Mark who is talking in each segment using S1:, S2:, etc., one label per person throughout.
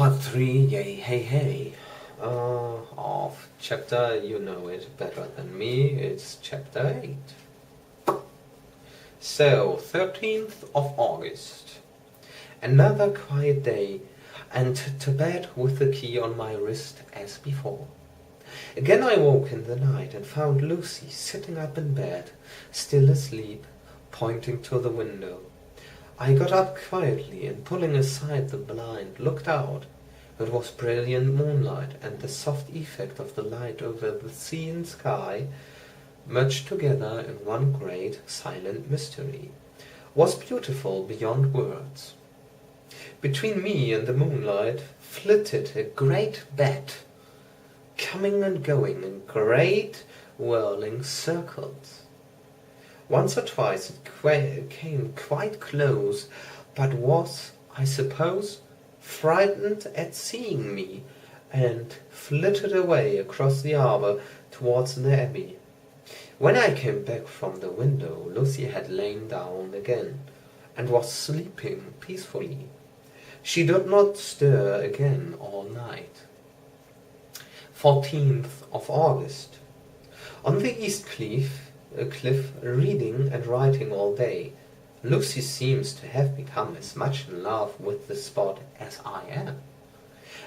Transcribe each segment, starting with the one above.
S1: Part 3, yay, hey, hey, of chapter, you know it better than me, it's chapter 8. So, 13th of August. Another quiet day, and to bed with the key on my wrist as before. Again I woke in the night and found Lucy sitting up in bed, still asleep, pointing to the window. I got up quietly and, pulling aside the blind, looked out. It was brilliant moonlight, and the soft effect of the light over the sea and sky, merged together in one great silent mystery, was beautiful beyond words. Between me and the moonlight flitted a great bat, coming and going in great whirling circles. Once or twice it came quite close, but was, I suppose, frightened at seeing me, and flitted away across the arbour towards the abbey. When I came back from the window, Lucy had lain down again, and was sleeping peacefully. She did not stir again all night. 14th of August. On the east cliff, reading and writing all day. Lucy seems to have become as much in love with the spot as I am,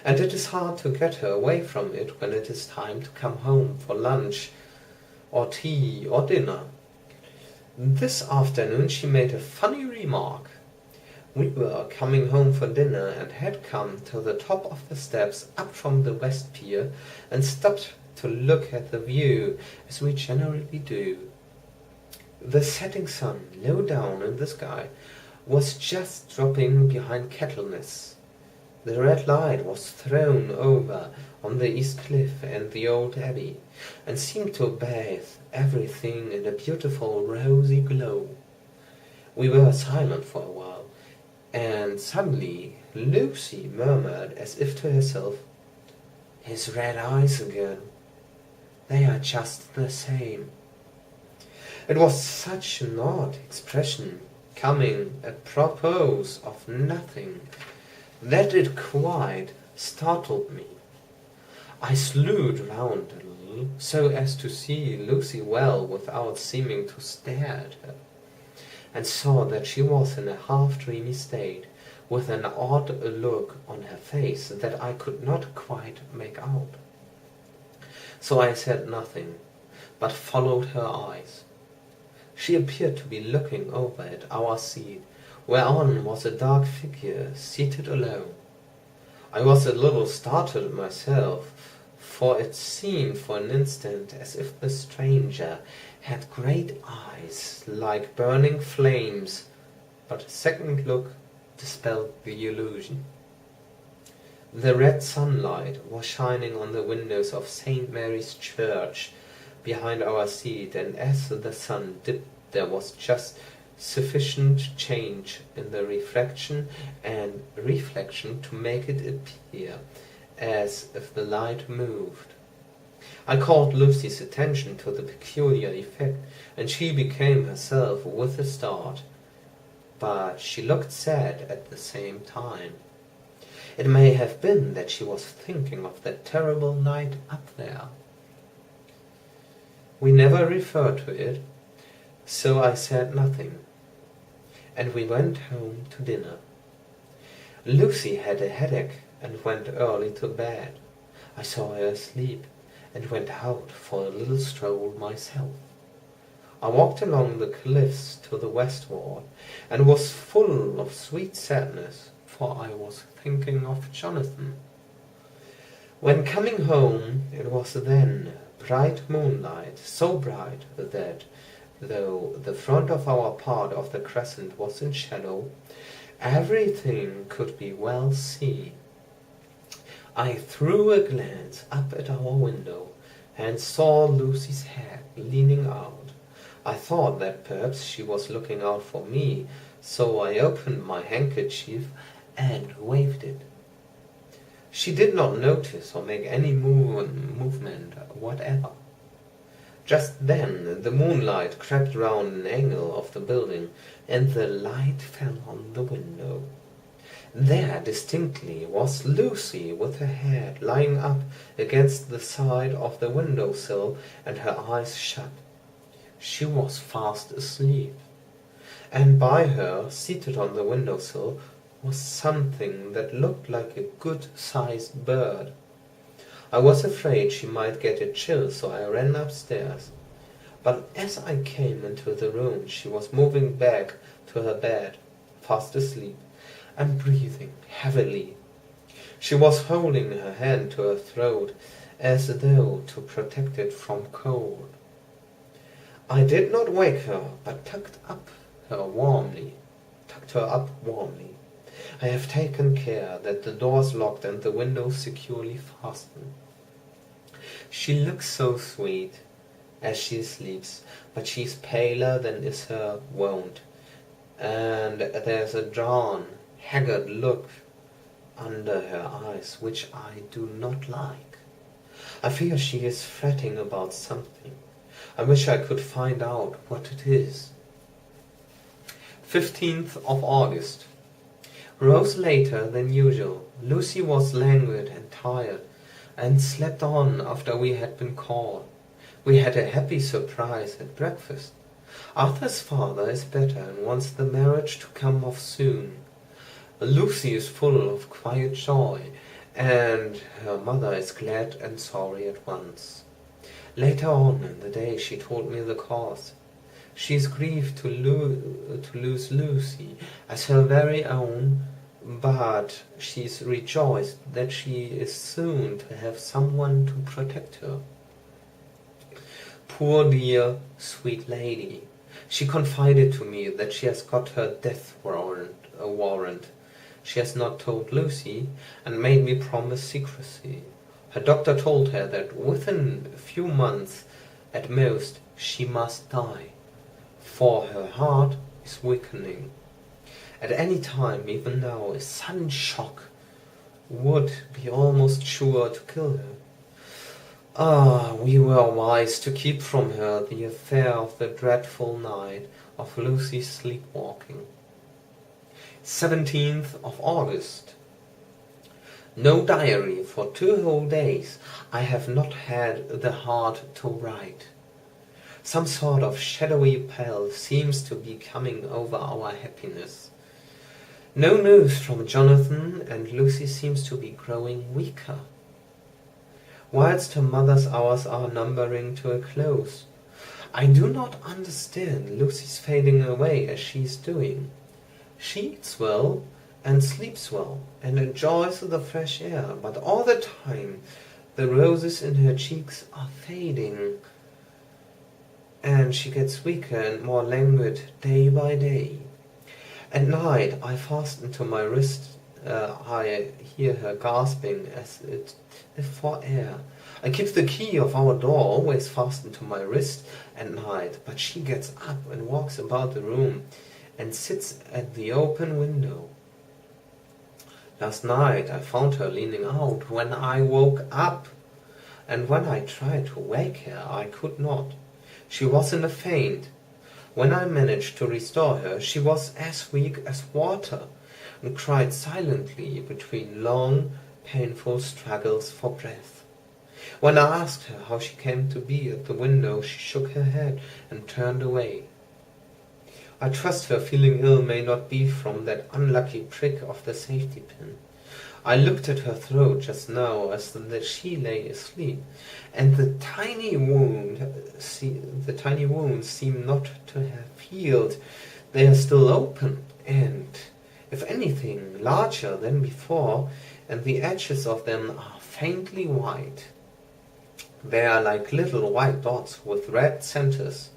S1: and it is hard to get her away from it when it is time to come home for lunch or tea or dinner. This afternoon she made a funny remark. We were coming home for dinner and had come to the top of the steps up from the west pier and stopped to look at the view, as we generally do. The setting sun, low down in the sky, was just dropping behind Kettleness. The red light was thrown over on the east cliff and the old abbey, and seemed to bathe everything in a beautiful rosy glow. We were silent for a while, and suddenly Lucy murmured as if to herself, "His red eyes again. They are just the same." It was such an odd expression, coming apropos of nothing, that it quite startled me. I slewed round a little, so as to see Lucy well without seeming to stare at her, and saw that she was in a half-dreamy state, with an odd look on her face that I could not quite make out. So I said nothing, but followed her eyes. She appeared to be looking over at our seat, whereon was a dark figure seated alone. I was a little startled myself, for it seemed for an instant as if the stranger had great eyes like burning flames, but a second look dispelled the illusion. The red sunlight was shining on the windows of St. Mary's Church behind our seat, and as the sun dipped there was just sufficient change in the refraction and reflection to make it appear as if the light moved. I called Lucy's attention to the peculiar effect, and she became herself with a start, but she looked sad at the same time. It may have been that she was thinking of that terrible night up there. We never referred to it, so I said nothing, and we went home to dinner. Lucy had a headache and went early to bed. I saw her asleep, and went out for a little stroll myself. I walked along the cliffs to the westward, and was full of sweet sadness, for I was thinking of Jonathan. When coming home, it was then bright moonlight, so bright that, though the front of our part of the crescent was in shadow, everything could be well seen. I threw a glance up at our window, and saw Lucy's head leaning out. I thought that perhaps she was looking out for me, so I opened my handkerchief and waved it. She did not notice or make any movement whatever. Just then the moonlight crept round an angle of the building, and the light fell on the window. There distinctly was Lucy with her head lying up against the side of the window-sill and her eyes shut. She was fast asleep, and by her, seated on the window-sill, was something that looked like a good-sized bird. I was afraid she might get a chill, so I ran upstairs. But as I came into the room, she was moving back to her bed, fast asleep, and breathing heavily. She was holding her hand to her throat, as though to protect it from cold. I did not wake her, but tucked her up warmly. I have taken care that the door's locked and the windows securely fastened. She looks so sweet as she sleeps, but she's paler than is her wont, and there's a drawn, haggard look under her eyes which I do not like. I fear she is fretting about something. I wish I could find out what it is. 15th of August. Rose later than usual. Lucy was languid and tired, and slept on after we had been called. We had a happy surprise at breakfast. Arthur's father is better and wants the marriage to come off soon. Lucy is full of quiet joy, and her mother is glad and sorry at once. Later on in the day she told me the cause. She is grieved to lose Lucy as her very own, but she is rejoiced that she is soon to have someone to protect her. Poor dear, sweet lady. She confided to me that she has got her death warrant. She has not told Lucy, and made me promise secrecy. Her doctor told her that within a few months at most she must die, for her heart is weakening. At any time, even now, a sudden shock would be almost sure to kill her. Ah, we were wise to keep from her the affair of the dreadful night of Lucy's sleepwalking. 17th of August. No diary for 2 whole days. I have not had the heart to write. Some sort of shadowy pall seems to be coming over our happiness. No news from Jonathan, and Lucy seems to be growing weaker, whilst her mother's hours are numbering to a close. I do not understand Lucy's fading away as she is doing. She eats well and sleeps well and enjoys the fresh air, but all the time the roses in her cheeks are fading, and she gets weaker and more languid day by day. At night I fasten to my wrist. I hear her gasping as if for air. I keep the key of our door always fastened to my wrist at night, but she gets up and walks about the room and sits at the open window. Last night I found her leaning out when I woke up, and when I tried to wake her I could not. She was in a faint. When I managed to restore her, she was as weak as water, and cried silently between long, painful struggles for breath. When I asked her how she came to be at the window, she shook her head and turned away. I trust her feeling ill may not be from that unlucky prick of the safety pin. I looked at her throat just now as she lay asleep, and the tiny wounds seem not to have healed. They are still open, and, if anything, larger than before, and the edges of them are faintly white. They are like little white dots with red centers.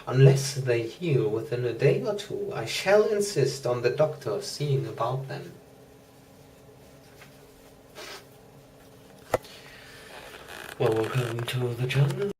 S1: Unless they heal within a day or two, I shall insist on the doctor seeing about them. Welcome to the channel.